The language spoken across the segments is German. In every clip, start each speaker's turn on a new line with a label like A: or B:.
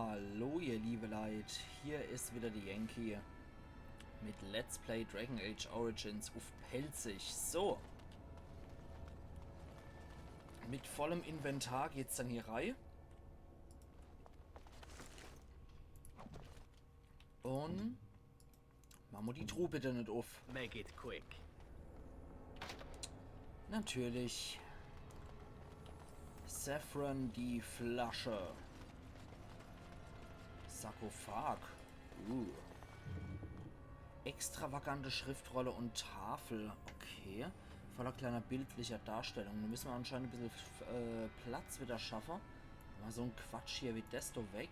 A: Hallo ihr liebe Leid, hier ist wieder die Yankee mit Let's Play Dragon Age Origins auf Pelzig. So, mit vollem Inventar geht's dann hier rein. Und machen wir die Truhe bitte nicht auf.
B: Make it quick.
A: Natürlich. Saffron die Flasche. Sarkophag. Extravagante Schriftrolle und Tafel. Okay. Voller kleiner bildlicher Darstellung. Da müssen wir anscheinend ein bisschen Platz wieder schaffen. Mal so ein Quatsch hier wie desto weg.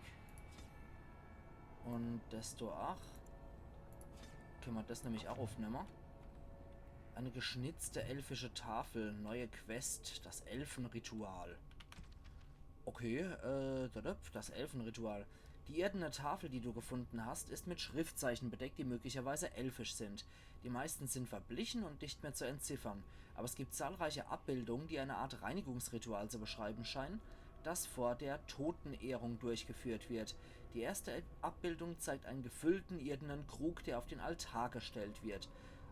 A: Und desto ach. Können wir das nämlich auch aufnehmen. Eine geschnitzte elfische Tafel. Neue Quest. Das Elfenritual. Okay, das Elfenritual. Die irdene Tafel, die du gefunden hast, ist mit Schriftzeichen bedeckt, die möglicherweise elfisch sind. Die meisten sind verblichen und nicht mehr zu entziffern. Aber es gibt zahlreiche Abbildungen, die eine Art Reinigungsritual zu beschreiben scheinen, das vor der Totenehrung durchgeführt wird. Die erste Abbildung zeigt einen gefüllten irdenen Krug, der auf den Altar gestellt wird.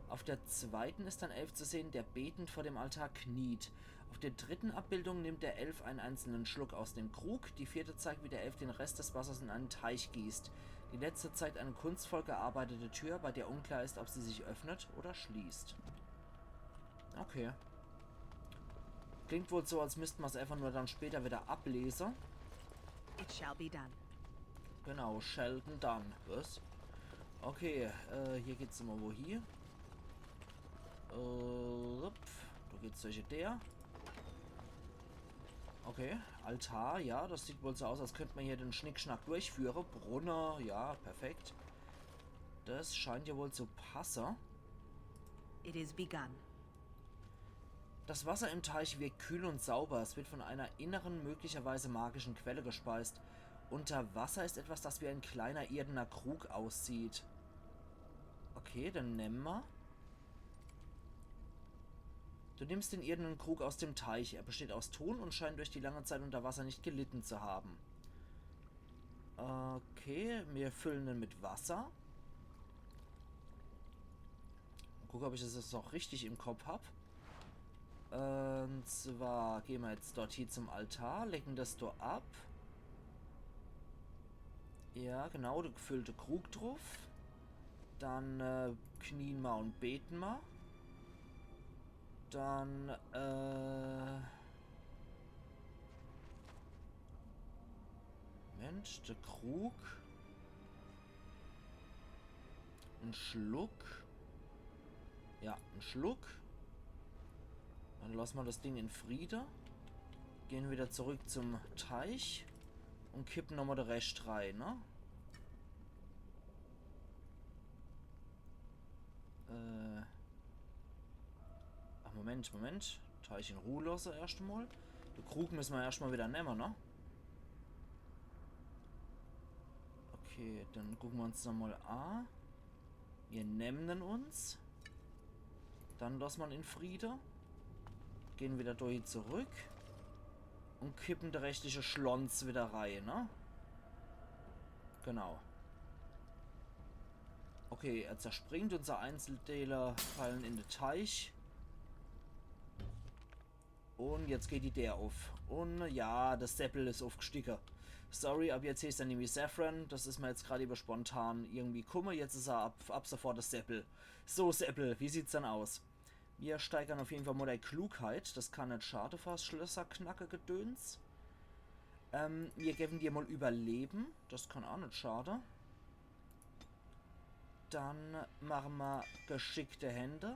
A: Auf der zweiten ist ein Elf zu sehen, der betend vor dem Altar kniet. Auf der dritten Abbildung nimmt der Elf einen einzelnen Schluck aus dem Krug. Die vierte zeigt, wie der Elf den Rest des Wassers in einen Teich gießt. Die letzte zeigt eine kunstvoll gearbeitete Tür, bei der unklar ist, ob sie sich öffnet oder schließt. Okay. Klingt wohl so, als müssten wir es einfach nur dann später wieder ablesen.
C: It shall be done.
A: Genau, Sheldon Dunn. Was? Okay, hier geht's immer wo hier. Du geht's durch der. Okay, Altar, ja, das sieht wohl so aus, als könnte man hier den Schnickschnack durchführen. Brunner, ja, perfekt. Das scheint ja wohl zu passen.
C: It is begun.
A: Das Wasser im Teich wirkt kühl und sauber. Es wird von einer inneren, möglicherweise magischen Quelle gespeist. Unter Wasser ist etwas, das wie ein kleiner irdener Krug aussieht. Okay, dann nehmen wir. Du nimmst den irdenen Krug aus dem Teich. Er besteht aus Ton und scheint durch die lange Zeit unter Wasser nicht gelitten zu haben. Okay, wir füllen ihn mit Wasser. Gucken, ob ich das jetzt noch richtig im Kopf habe. Und zwar gehen wir jetzt dort hier zum Altar, lecken das dort ab. Ja, genau, der gefüllte Krug drauf. Dann knien wir und beten wir. Dann, Mensch, der Krug. Ein Schluck. Ja, ein Schluck. Dann lassen wir das Ding in Friede. Gehen wieder zurück zum Teich. Und kippen nochmal den Rest rein, ne? Ach, Moment. Teich in Ruhe lassen erst einmal. Den Krug müssen wir erstmal wieder nehmen, ne? Okay, dann gucken wir uns nochmal an. Wir nehmen uns. Dann lassen wir ihn in Friede. Gehen wieder durch zurück. Und kippen der rechtliche Schlons wieder rein, ne? Genau. Okay, er zerspringt. Unsere Einzelteile fallen in den Teich. Und jetzt geht die der auf. Und ja, das Seppel ist aufgestiegen. Sorry, ab jetzt ist er nämlich Saffron. Das ist mir jetzt gerade über spontan irgendwie Kummer. Jetzt ist er ab sofort das Seppel. So, Seppel, wie sieht's dann aus? Wir steigern auf jeden Fall mal der Klugheit. Das kann nicht schade fast Schlösserknacke Gedöns. Wir geben dir mal Überleben. Das kann auch nicht schade. Dann machen wir geschickte Hände.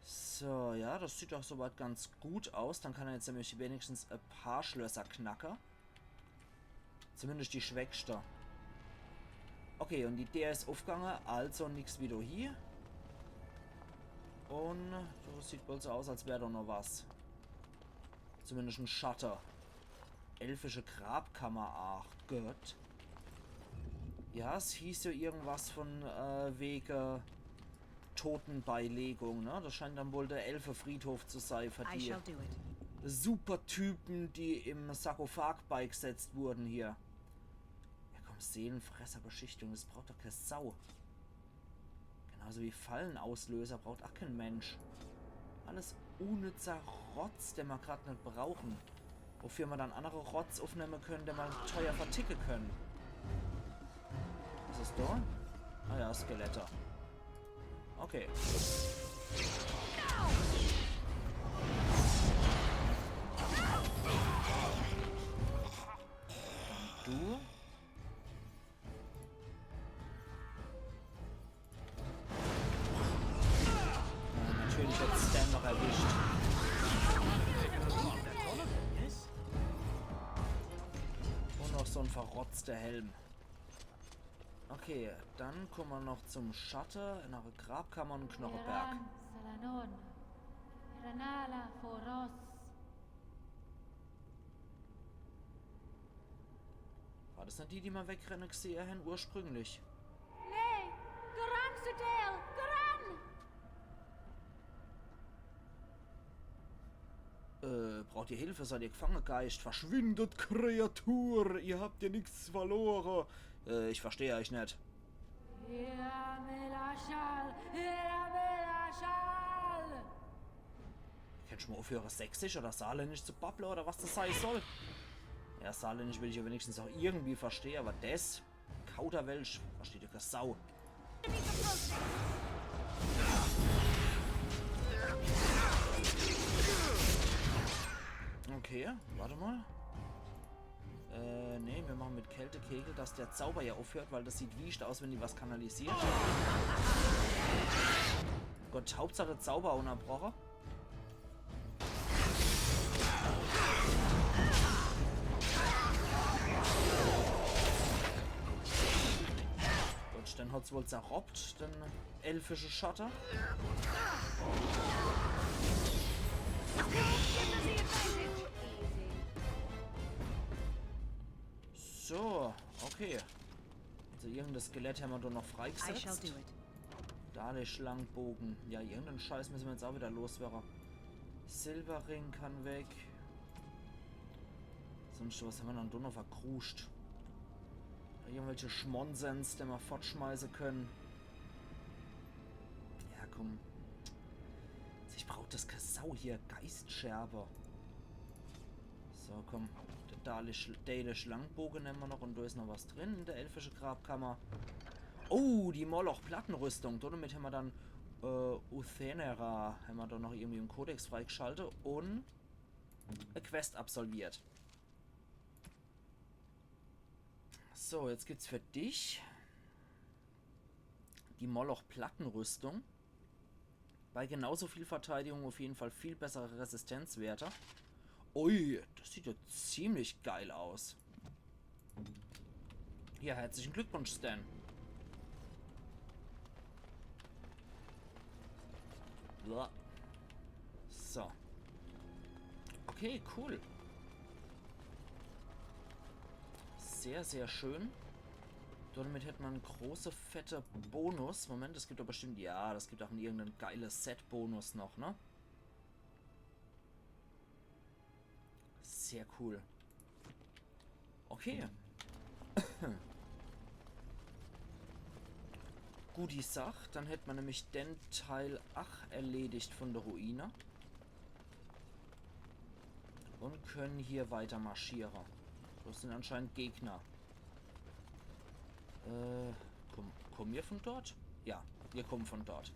A: So, ja, das sieht doch soweit ganz gut aus. Dann kann er jetzt nämlich wenigstens ein paar Schlösser knacken. Zumindest die schwächste. Okay, und die der ist aufgegangen, also nichts wie du hier. Und das sieht wohl so aus, als wäre da noch was. Zumindest ein Shutter. Elfische Grabkammer, ach Gott. Ja, es hieß ja irgendwas von wegen Totenbeilegung, ne? Das scheint dann wohl der Elfenfriedhof zu sein für
C: I
A: die
C: shall do it.
A: Supertypen, die im Sarkophag beigesetzt wurden hier. Ja komm, Seelenfresserbeschichtung, das braucht doch keine Sau. Genauso wie Fallenauslöser braucht auch kein Mensch. Alles unnützer Rotz, den wir gerade nicht brauchen. Wofür wir dann andere Rotz aufnehmen können, den wir teuer verticken können. Was ist da? Ah ja, Skeletter. Okay. Du? Natürlich hat Stan noch erwischt. Und noch so ein verrotzter Helm. Okay, dann kommen wir noch zum Schatten, in eure Grabkammer und Knochenberg. War das nicht die man wegrennen gesehen haben ursprünglich? Braucht ihr Hilfe? Seid ihr Gefangengeist? Verschwindet, Kreatur! Ihr habt ja nichts verloren. Ich verstehe euch nicht. Kannst du mal aufhören, sächsisch oder saarländisch zu babbeln oder was das sein soll? Ja, saarländisch will ich ja wenigstens auch irgendwie verstehen, aber das, Kauderwelsch, versteht ihr keine Sau. Okay, warte mal. Nee, wir machen mit Kältekegel, dass der Zauber ja aufhört, weil das sieht wiecht aus, wenn die was kanalisiert. Gott, Hauptsache Zauber unterbrochen. Gut, dann hat's wohl zerrobbt, den elfische Schotter. So, okay. Also irgendein Skelett haben wir doch noch freigesetzt. Da der Schlangenbogen. Ja, irgendeinen Scheiß müssen wir jetzt auch wieder loswerden. Silberring kann weg. Sonst was haben wir dann doch noch verkruscht. Irgendwelche Schmonsens, die wir fortschmeißen können. Ja, komm. Ich brauche das Kasau hier. Geistscherbe. So, komm. Der Schlangenbogen nehmen wir noch und da ist noch was drin in der elfische Grabkammer. Oh, die Moloch-Plattenrüstung. Damit haben wir dann Uthenera, haben wir da noch irgendwie im Kodex freigeschaltet und eine Quest absolviert. So, jetzt gibt's für dich die Moloch-Plattenrüstung. Bei genauso viel Verteidigung auf jeden Fall viel bessere Resistenzwerte. Ui, das sieht ja ziemlich geil aus. Ja, herzlichen Glückwunsch, Stan. So. Okay, cool. Sehr, sehr schön. Damit hätte man einen große, fette Bonus. Moment, das gibt doch bestimmt... Ja, das gibt auch irgendeinen geiles Set-Bonus noch, ne? Sehr cool. Okay. Gute Sache. Dann hätte man nämlich den Teil 8 erledigt von der Ruine. Und können hier weiter marschieren. Das sind anscheinend Gegner. Kommen wir von dort? Ja, wir kommen von dort.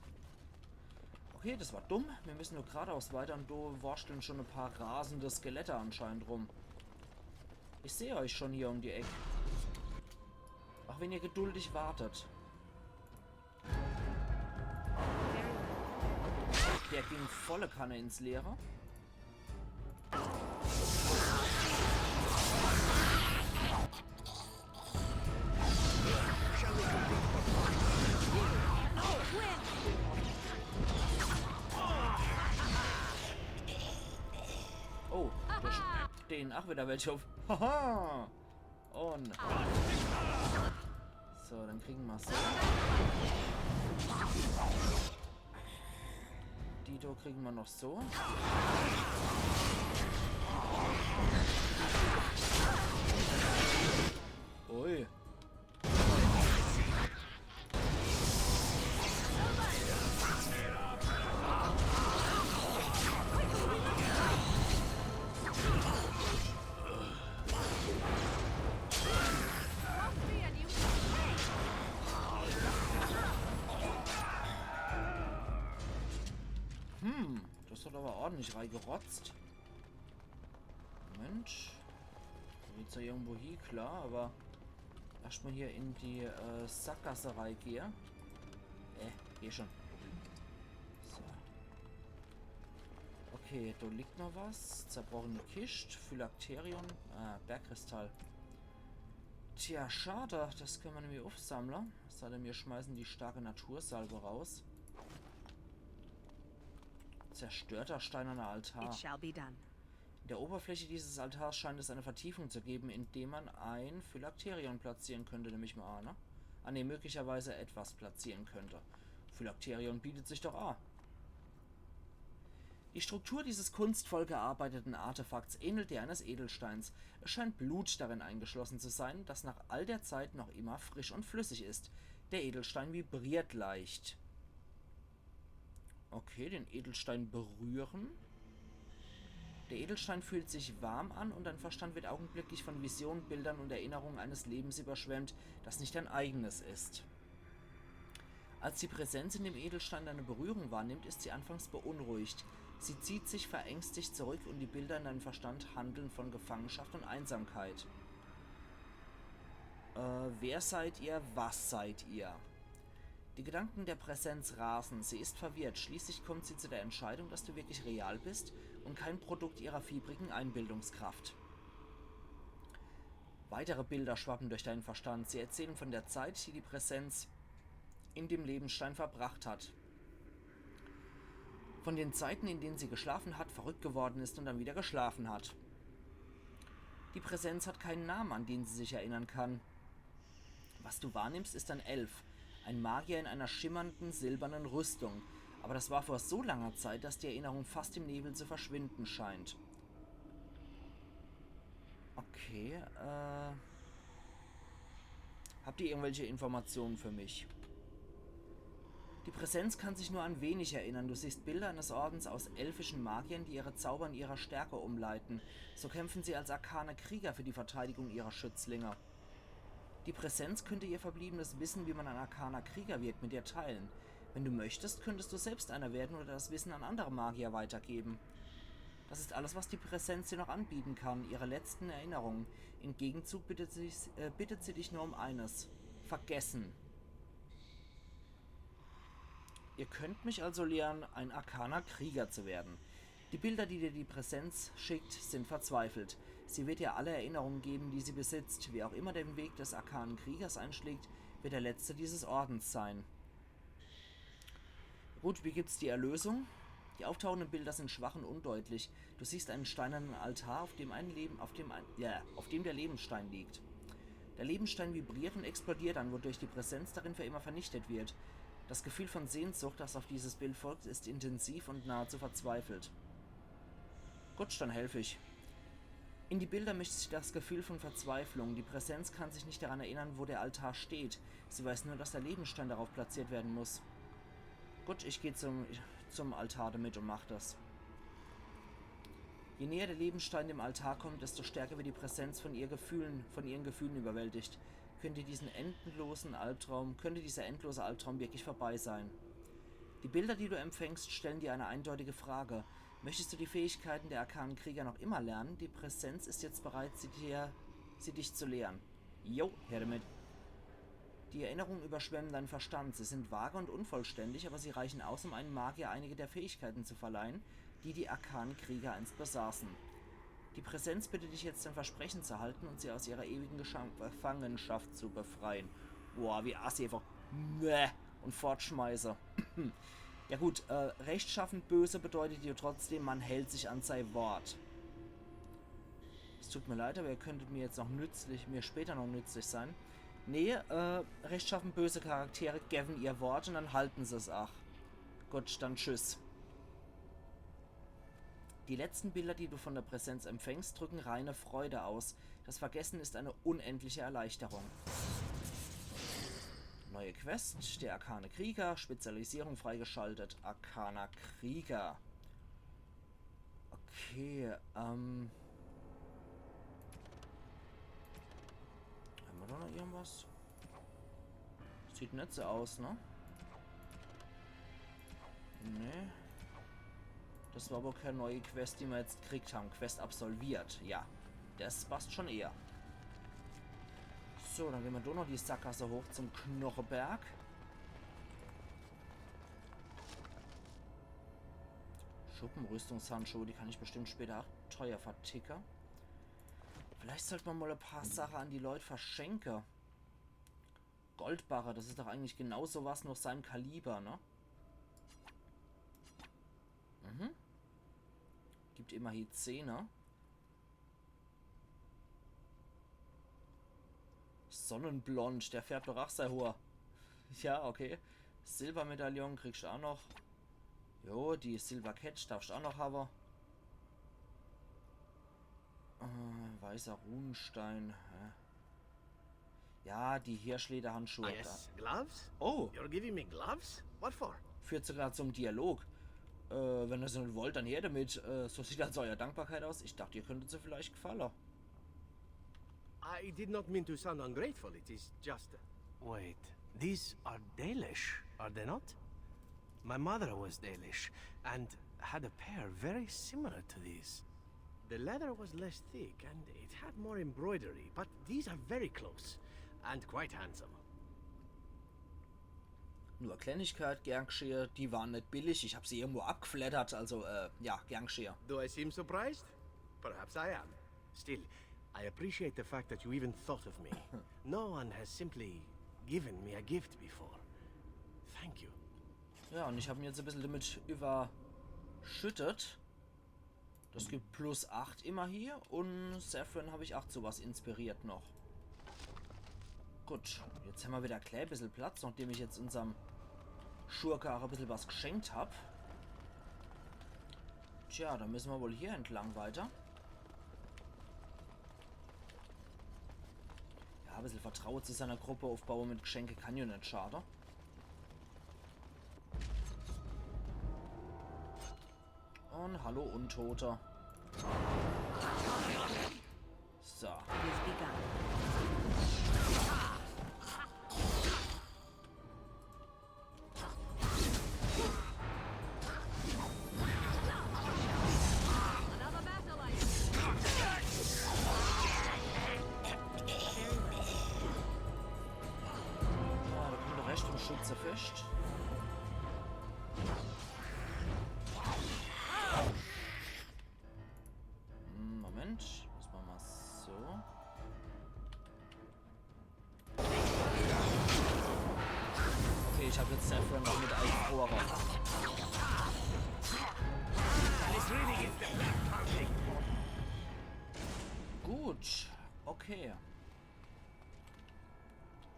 A: Okay, das war dumm. Wir müssen nur geradeaus weiter und da wursteln schon ein paar rasende Skelette anscheinend rum. Ich sehe euch schon hier um die Ecke. Auch wenn ihr geduldig wartet. Der ging volle Kanne ins Leere. Oh, da stehen auch wieder welche auf. Haha! Und. So, dann kriegen wir es. Dito kriegen wir noch so. Ui. Das hat aber ordentlich reingerotzt. Moment. Da geht's ja irgendwo hier, klar, aber erstmal hier in die Sackgasse reingehe. Geh schon. So. Okay, da liegt noch was. Zerbrochene Kiste, Phylakterion, Bergkristall. Tja, schade, das können wir nämlich aufsammeln. Es sei denn, wir schmeißen die starke Natursalbe raus. Zerstörter steinerner Altar.
C: It shall be done.
A: In der Oberfläche dieses Altars scheint es eine Vertiefung zu geben, indem man ein Phylakterion platzieren könnte, nämlich mal, ne? Ah ne, möglicherweise etwas platzieren könnte. Phylakterion bietet sich doch an. Die Struktur dieses kunstvoll gearbeiteten Artefakts ähnelt der eines Edelsteins. Es scheint Blut darin eingeschlossen zu sein, das nach all der Zeit noch immer frisch und flüssig ist. Der Edelstein vibriert leicht. Okay, den Edelstein berühren. Der Edelstein fühlt sich warm an und dein Verstand wird augenblicklich von Visionen, Bildern und Erinnerungen eines Lebens überschwemmt, das nicht dein eigenes ist. Als die Präsenz in dem Edelstein deine Berührung wahrnimmt, ist sie anfangs beunruhigt. Sie zieht sich verängstigt zurück und die Bilder in deinem Verstand handeln von Gefangenschaft und Einsamkeit. Wer seid ihr? Was seid ihr? Die Gedanken der Präsenz rasen. Sie ist verwirrt. Schließlich kommt sie zu der Entscheidung, dass du wirklich real bist und kein Produkt ihrer fiebrigen Einbildungskraft. Weitere Bilder schwappen durch deinen Verstand. Sie erzählen von der Zeit, die die Präsenz in dem Lebensstein verbracht hat. Von den Zeiten, in denen sie geschlafen hat, verrückt geworden ist und dann wieder geschlafen hat. Die Präsenz hat keinen Namen, an den sie sich erinnern kann. Was du wahrnimmst, ist ein Elf. Ein Magier in einer schimmernden, silbernen Rüstung. Aber das war vor so langer Zeit, dass die Erinnerung fast im Nebel zu verschwinden scheint. Okay, habt ihr irgendwelche Informationen für mich? Die Präsenz kann sich nur an wenig erinnern. Du siehst Bilder eines Ordens aus elfischen Magiern, die ihre Zauber in ihrer Stärke umleiten. So kämpfen sie als arkane Krieger für die Verteidigung ihrer Schützlinge. Die Präsenz könnte ihr verbliebenes Wissen, wie man ein arkaner Krieger wird, mit dir teilen. Wenn du möchtest, könntest du selbst einer werden oder das Wissen an andere Magier weitergeben. Das ist alles, was die Präsenz dir noch anbieten kann, ihre letzten Erinnerungen. Im Gegenzug bittet sie dich nur um eines: Vergessen. Ihr könnt mich also lehren, ein arkaner Krieger zu werden. Die Bilder, die dir die Präsenz schickt, sind verzweifelt. Sie wird dir alle Erinnerungen geben, die sie besitzt. Wer auch immer den Weg des arkanen Kriegers einschlägt, wird der letzte dieses Ordens sein. Gut, wie gibt's die Erlösung? Die auftauchenden Bilder sind schwach und undeutlich. Du siehst einen steinernen Altar, auf dem der Lebensstein liegt. Der Lebensstein vibriert und explodiert dann, wodurch die Präsenz darin für immer vernichtet wird. Das Gefühl von Sehnsucht, das auf dieses Bild folgt, ist intensiv und nahezu verzweifelt. Gut, dann helfe ich. In die Bilder mischt sich das Gefühl von Verzweiflung. Die Präsenz kann sich nicht daran erinnern, wo der Altar steht. Sie weiß nur, dass der Lebensstein darauf platziert werden muss. Gut, ich gehe zum Altar damit und mache das. Je näher der Lebensstein dem Altar kommt, desto stärker wird die Präsenz von ihren Gefühlen überwältigt. Könnte dieser endlose Albtraum wirklich vorbei sein? Die Bilder, die du empfängst, stellen dir eine eindeutige Frage. Möchtest du die Fähigkeiten der arkanen Krieger noch immer lernen? Die Präsenz ist jetzt bereit, sie dich zu lehren. Jo, her damit. Die Erinnerungen überschwemmen deinen Verstand. Sie sind vage und unvollständig, aber sie reichen aus, um einem Magier einige der Fähigkeiten zu verleihen, die die arkanen Krieger einst besaßen. Die Präsenz bittet dich jetzt, ein Versprechen zu halten und sie aus ihrer ewigen Gefangenschaft zu befreien. Boah, wie assi einfach. Und fortschmeiße. Ja gut, rechtschaffend böse bedeutet ja trotzdem, man hält sich an sein Wort. Es tut mir leid, aber ihr könntet mir jetzt mir später noch nützlich sein. Nee, rechtschaffend böse Charaktere geben ihr Wort und dann halten sie es auch. Gut, dann tschüss. Die letzten Bilder, die du von der Präsenz empfängst, drücken reine Freude aus. Das Vergessen ist eine unendliche Erleichterung. Neue Quest, der Arkane Krieger, Spezialisierung freigeschaltet. Arkaner Krieger. Okay, Haben wir da noch irgendwas? Sieht nicht so aus, ne? Nee. Das war wohl keine neue Quest, die wir jetzt gekriegt haben. Quest absolviert. Ja, das passt schon eher. So, dann gehen wir doch noch die Sackgasse hoch zum Knochenberg. Schuppenrüstungshandschuhe, die kann ich bestimmt später auch teuer verticken. Vielleicht sollte man mal ein paar Sachen an die Leute verschenken. Goldbarre, das ist doch eigentlich genau sowas noch seinem Kaliber, ne? Mhm. Gibt immerhin 10er. Sonnenblond, der färbt doch auch sehr hoher. Ja, okay. Silbermedaillon kriegst du auch noch. Jo, die Silver Catch darfst du auch noch haben. Weißer Runenstein. Ja, die Hirschlederhandschuhe.
B: Ah, yes, gloves?
A: Oh,
B: You're giving me gloves? What for?
A: führt sogar zum Dialog. Wenn ihr so nicht wollt, dann her damit. So sieht also euer Dankbarkeit aus. Ich dachte, ihr könntet sie vielleicht gefallen.
B: I did not mean to sound ungrateful. It is just. Wait, these are Dalish, are they not? My mother was Dalish and had a pair very similar to these. The leather was less thick and it had more embroidery, but these are very close and quite handsome.
A: Nur Kleinigkeit, gern geschehen, die waren nicht billig. Ich habe sie irgendwo abgeflattert, also ja, gern geschehen.
B: Do I seem surprised? Perhaps I am. Still, I appreciate the fact that you even thought of me. No one has simply given me a gift before. Thank you.
A: Ja, und ich habe mir jetzt ein bisschen damit überschüttet. Das gibt plus 8 immer hier und Saffron habe ich 8 sowas inspiriert noch. Gut, jetzt haben wir wieder ein bisschen Platz, nachdem ich jetzt unserem Schurke auch ein bisschen was geschenkt habe. Tja, dann müssen wir wohl hier entlang weiter. Ja, ein bisschen Vertrauen zu seiner Gruppe aufbauen mit Geschenke kann ja nicht schaden. Und hallo Untoter. So.
C: It is begun.
A: Ja, da kommt der Recht und Schutze fest. Moment, muss man mal so. Okay, ich habe jetzt Saffron noch mit eingefroren. Gut, okay.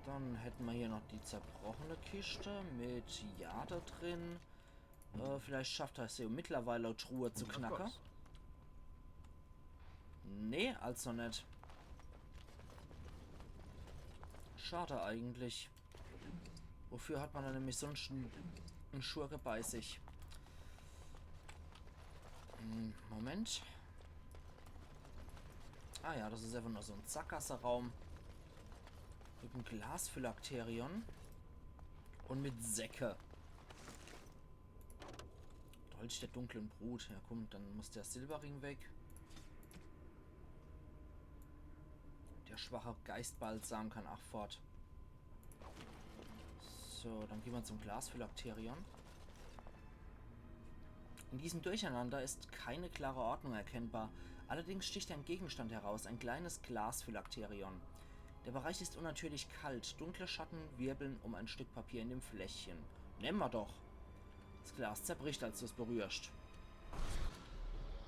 A: Dann hätten wir hier noch die zerbrochene Kiste mit Jade drin. Vielleicht schafft er es ja mittlerweile Truhe zu knacken. Nee, also nicht. Schade eigentlich. Wofür hat man dann nämlich sonst einen Schurke bei sich? Moment. Ah ja, das ist einfach nur so ein Sackgasse-Raum. Mit einem Glasphylakterion. Und mit Säcke. Dolch der dunklen Brut. Ja komm, dann muss der Silberring weg. Der schwache Geistbalsam kann auch fort. So, dann gehen wir zum Glasphylakterion. In diesem Durcheinander ist keine klare Ordnung erkennbar. Allerdings sticht ein Gegenstand heraus, ein kleines Glasphylakterion. Der Bereich ist unnatürlich kalt. Dunkle Schatten wirbeln um ein Stück Papier in dem Fläschchen. Nehmen wir doch. Das Glas zerbricht, als du es berührst.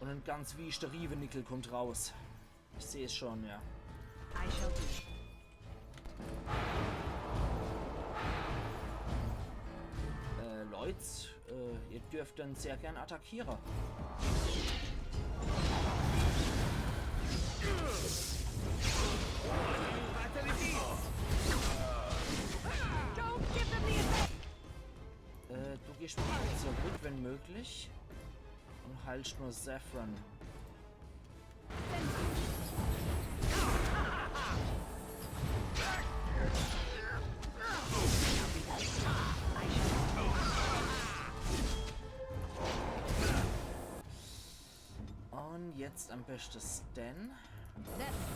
A: Und ein ganz wiechter Rievenickel kommt raus. Ich sehe es schon, ja.
C: I shall do it.
A: Leute, ihr dürft dann sehr gern attackieren. Du gehst mal zurück, wenn möglich. Und heilst nur Saffron. Und jetzt am besten Stan.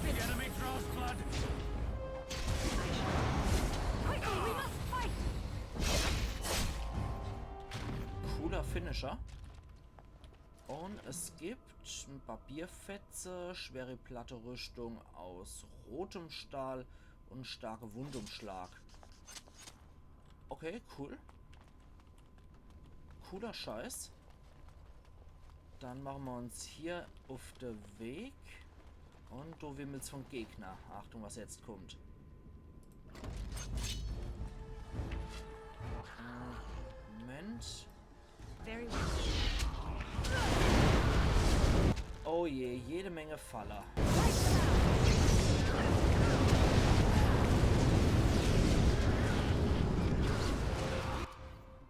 D: The enemy draws blood.
C: Quickly, we must fight!
A: Cooler Finisher. Und es gibt ein Papierfetze, schwere platte Rüstung aus rotem Stahl und starke Wundumschlag. Okay, cool. Cooler Scheiß. Dann machen wir uns hier auf den Weg. Und du wimmelst vom Gegner. Achtung, was jetzt kommt. Moment.
C: Very well.
A: Oh je, jede Menge Faller.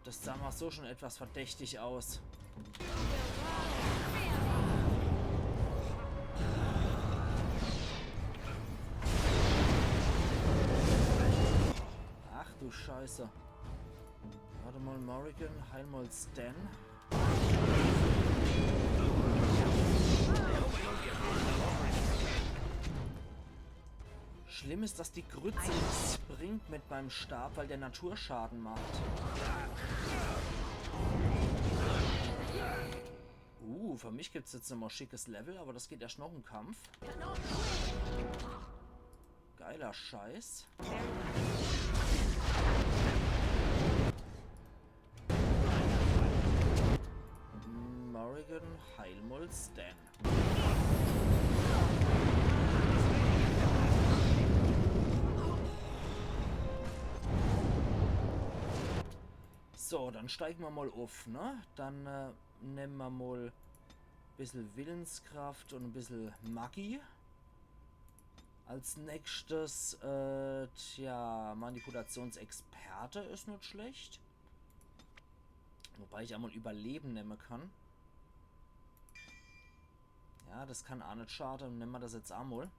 A: Das sah mal so schon etwas verdächtig aus. Ach du Scheiße. Warte mal, Morrigan, heil mal Stan. Schlimm ist, dass die Grütze nichts bringt mit meinem Stab, weil der Naturschaden macht. Für mich gibt es jetzt nochmal schickes Level, aber das geht erst noch im Kampf. Geiler Scheiß. Morrigan, Heilmol, Stan. So, dann steigen wir mal auf, ne? Dann nehmen wir mal ein bisschen Willenskraft und ein bisschen Magie. Als nächstes, tja, Manipulationsexperte ist nicht schlecht. Wobei ich einmal Überleben nehmen kann. Ja, das kann auch nicht schaden. Nehmen wir das jetzt einmal.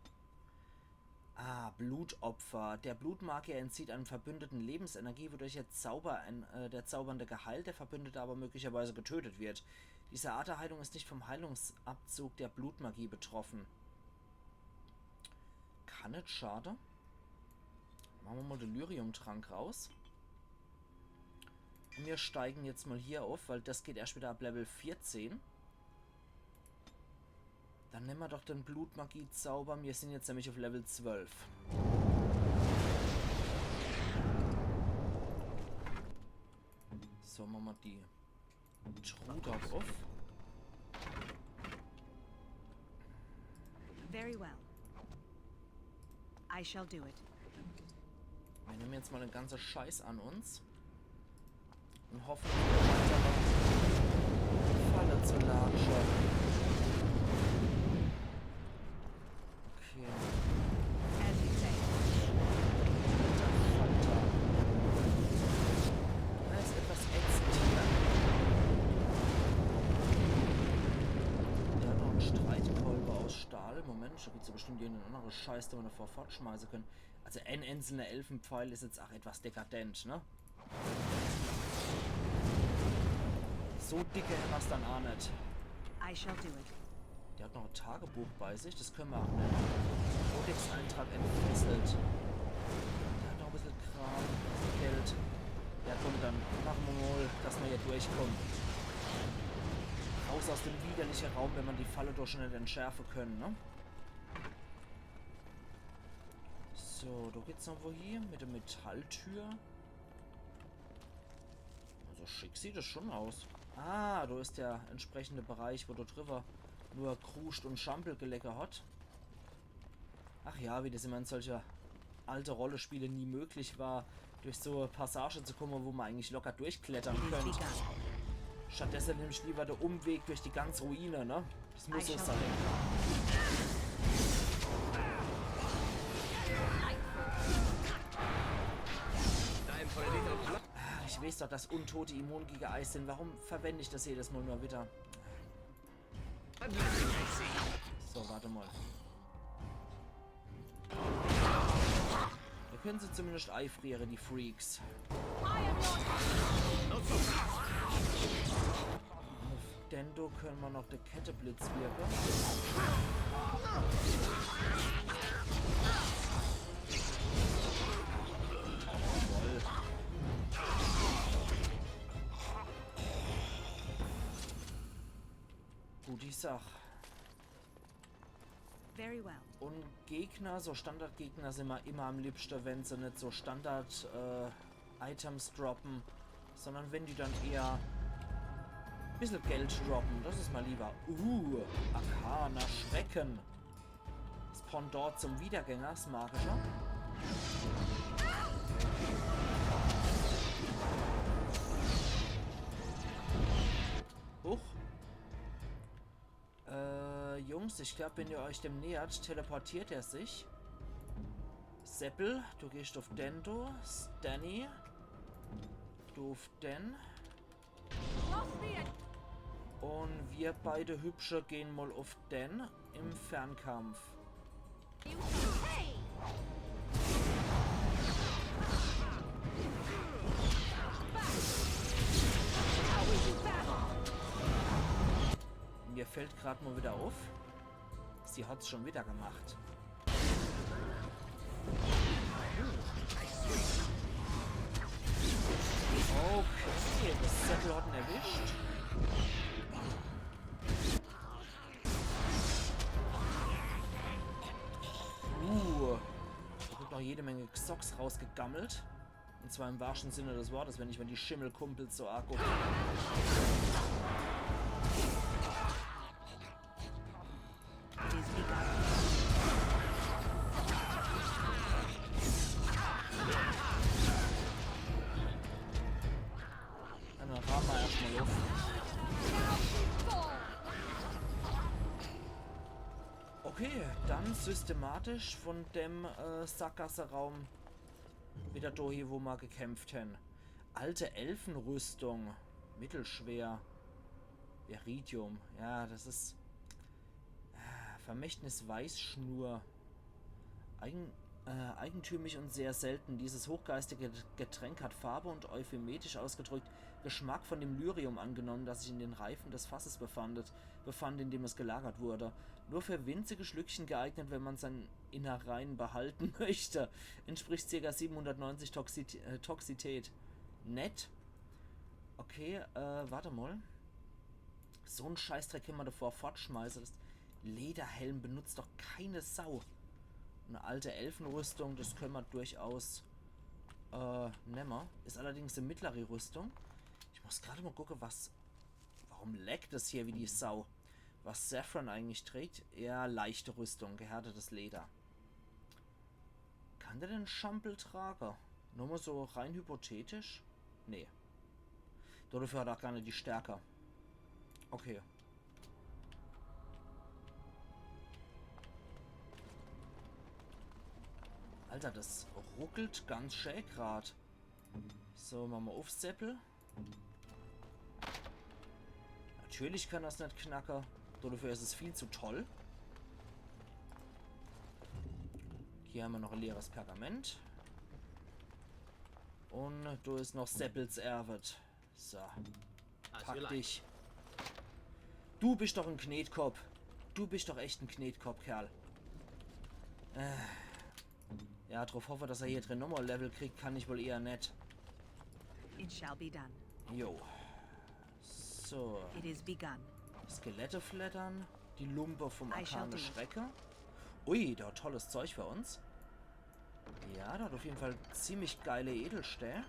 A: Ah, Blutopfer. Der Blutmagier entzieht einem Verbündeten Lebensenergie, wodurch der Zaubernde geheilt, der Verbündete aber möglicherweise getötet wird. Diese Art der Heilung ist nicht vom Heilungsabzug der Blutmagie betroffen. Kann nicht schade. Machen wir mal den Lyrium-Trank raus. Und wir steigen jetzt mal hier auf, weil das geht erst wieder ab Level 14. Dann nehmen wir doch den Blutmagie-Zauber. Wir sind jetzt nämlich auf Level 12. So, machen wir die Truhe auf.
C: Very well. I shall do it.
A: Wir nehmen jetzt mal den ganzen Scheiß an uns. Und hoffen, weitere Falle zu latschen. Okay.
C: As you say.
A: Das ist etwas ätzend hier. Der hat noch einen Streitkolber aus Stahl. Moment, da gibt es ja bestimmt irgendeinen anderen Scheiß, den wir davor fortschmeißen können. Also ein einzelner Elfenpfeil ist jetzt auch etwas dekadent, ne? So dicke haben wir es dann auch nicht.
C: I shall do it.
A: Der hat noch ein Tagebuch bei sich, das können wir auch nennen. Codex-Eintrag entfesselt. Der hat noch ein bisschen Kram, Geld. Ja komm, dann machen wir mal, dass wir hier durchkommen. Raus aus dem widerlichen Raum, wenn man die Falle doch schon nicht entschärfen können, ne? So, da geht's noch wo hier mit der Metalltür. Also schick sieht das schon aus. Ah, da ist der entsprechende Bereich, wo du drüber nur Kruscht und Schampelgelecke hat. Ach ja, wie das immer in solcher alte Rollenspiele nie möglich war, durch so eine Passage zu kommen, wo man eigentlich locker durchklettern könnte. Stattdessen nehme ich lieber den Umweg durch die ganze Ruine, ne? Das muss so sein. weiß doch, dass Untote immun gegen Eis sind. Warum verwende ich das jedes Mal nur wieder? So, warte mal. Wir können sie zumindest einfrieren, die Freaks. Auf Dendo können wir noch der Ketteblitz wirken. Jawohl. Gute Sache.
C: Very well.
A: Und Gegner, so Standardgegner sind wir immer am liebsten, wenn sie nicht so Standard-Items droppen, sondern wenn die dann eher ein bisschen Geld droppen. Das ist mal lieber. Arcana Schrecken. Das Pendant zum Wiedergänger, das magische. Huch. Jungs, ich glaube, wenn ihr euch dem nähert, teleportiert er sich. Seppel, du gehst auf Dendo. Stanny, du auf Den. Und wir beide Hübsche gehen mal auf Den im Fernkampf. Mir fällt gerade mal wieder auf, sie hat es schon wieder gemacht. Okay, das Zettel hat ihn erwischt. Da wird noch jede Menge Xocks rausgegammelt. Und zwar im wahrsten Sinne des Wortes, wenn ich mal die Schimmelkumpels so arg auf. Dann rahmen wir erstmal auf. Okay, dann systematisch von dem Sackgasse-Raum wieder da hier, wo wir gekämpft haben. Alte Elfenrüstung. Mittelschwer. Iridium. Ja, das ist... Vermächtnis Weißschnur. Eigentümlich und sehr selten. Dieses hochgeistige Getränk hat Farbe und euphemistisch ausgedrückt Geschmack von dem Lyrium angenommen, das sich in den Reifen des Fasses befand, in dem es gelagert wurde. Nur für winzige Schlückchen geeignet, wenn man seine Innereien behalten möchte. Entspricht ca. 790 Toxität. Nett. Okay, warte mal. So ein Scheißdreck können wir davor fortschmeißen. Das Lederhelm benutzt doch keine Sau. Eine alte Elfenrüstung, das können wir durchaus nehmen. Ist allerdings eine mittlere Rüstung. Ich muss gerade mal gucken, warum leckt das hier wie die Sau? Was Saffron eigentlich trägt? Eher leichte Rüstung, gehärtetes Leder. Kann der denn Schampel tragen? Nur mal so rein hypothetisch? Nee. Dafür hat er auch gar nicht die Stärke. Okay. Alter, das ruckelt ganz schön grad. So, machen wir auf, Seppel. Natürlich kann das nicht knacken. Dafür ist es viel zu toll. Hier haben wir noch ein leeres Pergament. Und da ist noch Seppels Erwet. So. Pack dich. Du bist doch ein Knetkopf. Du bist doch echt ein Knetkopf, Kerl. Ja, drauf hoffe, dass er hier drin nochmal Level kriegt, kann ich wohl eher nicht.
C: It shall be done.
A: Jo. So.
C: It is begun.
A: Skelette flattern. Die Lumpe vom
C: I shall
A: Arkane
C: do.
A: Schrecke. Ui, da hat tolles Zeug für uns. Ja, da hat auf jeden Fall ziemlich geile Edelstähle.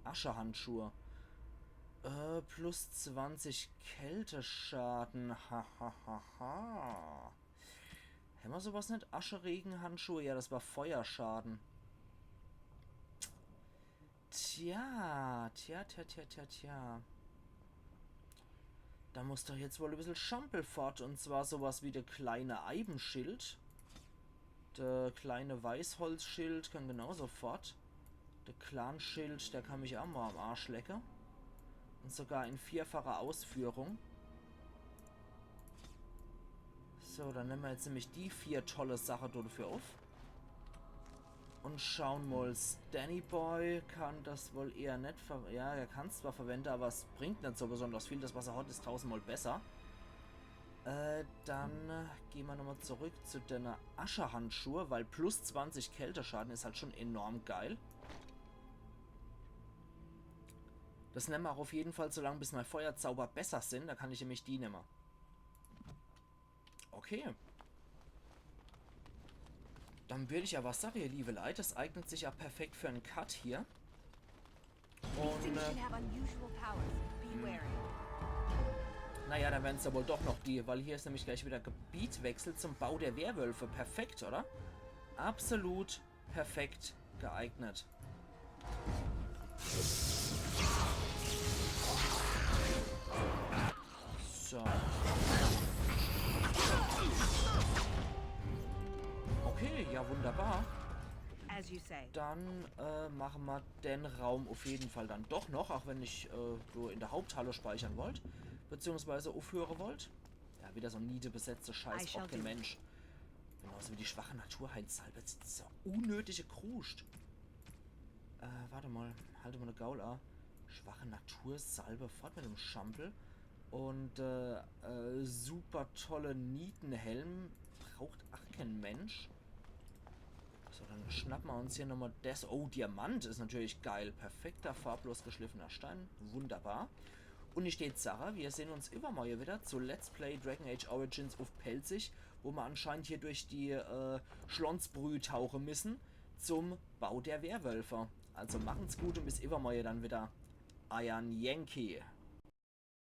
A: Aschehandschuhe. Plus 20 Kälteschaden. Hahaha. Haben wir sowas nicht? Asche-Regenhandschuhe? Ja, das war Feuerschaden. Tja. Da muss doch jetzt wohl ein bisschen Schampel fort. Und zwar sowas wie der kleine Eibenschild. Der kleine Weißholzschild kann genauso fort. Der Clan-Schild, der kann mich auch mal am Arsch lecken. Und sogar in 4-facher Ausführung. So, dann nehmen wir jetzt nämlich die 4 tolle Sachen dafür auf. Und schauen mal, Danny Boy kann das wohl eher nicht verwenden. Ja, er kann es zwar verwenden, aber es bringt nicht so besonders viel. Das, was er hat, ist 1000-mal besser. Dann gehen wir nochmal zurück zu den Ascherhandschuhe, weil plus 20 Kälteschaden ist halt schon enorm geil. Das nehmen wir auch auf jeden Fall so lange, bis mein Feuerzauber besser sind. Da kann ich nämlich die nehmen. Okay. Dann würde ich ja was sagen, ihr liebe Leute. Das eignet sich ja perfekt für einen Cut hier. Und naja, dann werden es ja wohl doch noch die, weil hier ist nämlich gleich wieder Gebietwechsel zum Bau der Werwölfe. Perfekt, oder? Absolut perfekt geeignet. So. Okay, ja wunderbar. Dann machen wir den Raum auf jeden Fall dann doch noch, auch wenn ich so in der Haupthalle speichern wollt, beziehungsweise aufhören wollt. Ja, wieder so ein niederbesetzter Scheiß, auch kein Mensch. Genauso wie die schwache Naturheilsalbe. Das ist ja unnötige Kruscht. Warte mal, halte mal eine Gaul an. Schwache Natursalbe, fort mit dem Schampel. Und super tolle Nietenhelm. Braucht ach kein Mensch. So, dann schnappen wir uns hier nochmal das. Oh, Diamant ist natürlich geil. Perfekter, farblos geschliffener Stein. Wunderbar. Und hier steht Sarah. Wir sehen uns übermorgen wieder zu Let's Play Dragon Age Origins auf Pelzig, wo wir anscheinend hier durch die Schlonsbrühe tauchen müssen zum Bau der Werwölfe. Also machen's gut und bis übermorgen dann wieder. Iron Yankee.